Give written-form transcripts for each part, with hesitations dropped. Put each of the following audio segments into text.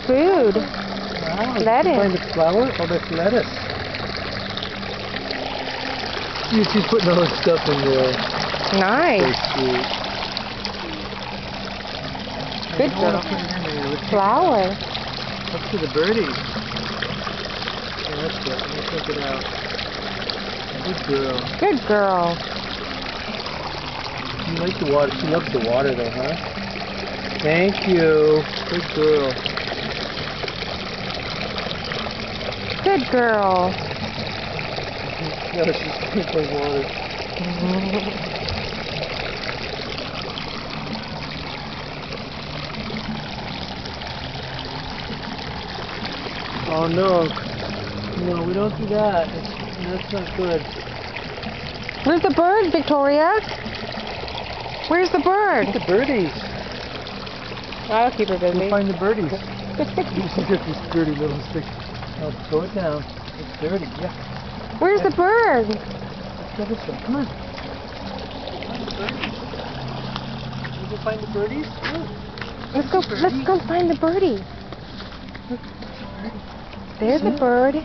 food. Wow, Lettuce. Find the flower? Oh, that's lettuce. She's putting all her stuff in there. Nice. So sweet. Good I don't girl. wanna put it in there. Let's Flower. Up to the birdies. Yeah, that's good. Let me take it out. Good girl. Good girl. You like the water. She loves the water though, huh? Thank you. Good girl. Good girl. No, she's sprinkling water. Oh no. No, we don't do that. That's not good. Where's the bird, Victoria? Where's the bird? Get the birdies. I'll keep her busy. We'll find the birdies. She's got this dirty little stick. Oh, throw it down. It's dirty, yeah. Where's the bird? Let's go this way. Come on. Find the birdies. You go find the birdies? Let's go find the birdie. There's a bird.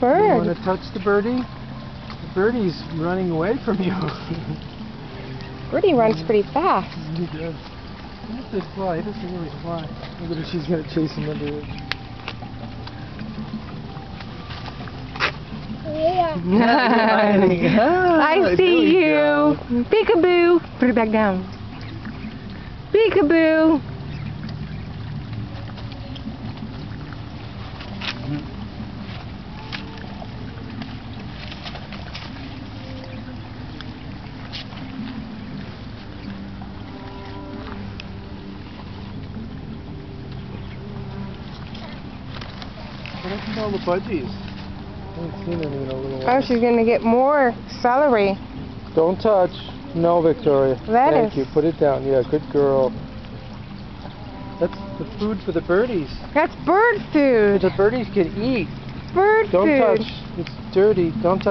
Bird. You want to touch the birdie? The birdie's running away from you. Birdie runs pretty fast. He does. He doesn't fly. He doesn't really fly. Look at her. She's going to chase him under it. I see you. Peekaboo. Put it back down. Peekaboo. What happened to all the budgies? I haven't seen any in a little while. Oh, she's going to get more celery. Don't touch. No, Victoria. Lettuce. Thank you. Put it down. Yeah, good girl. That's the food for the birdies. That's bird food. The birdies can eat. Bird Don't food. touch. It's dirty. Don't touch.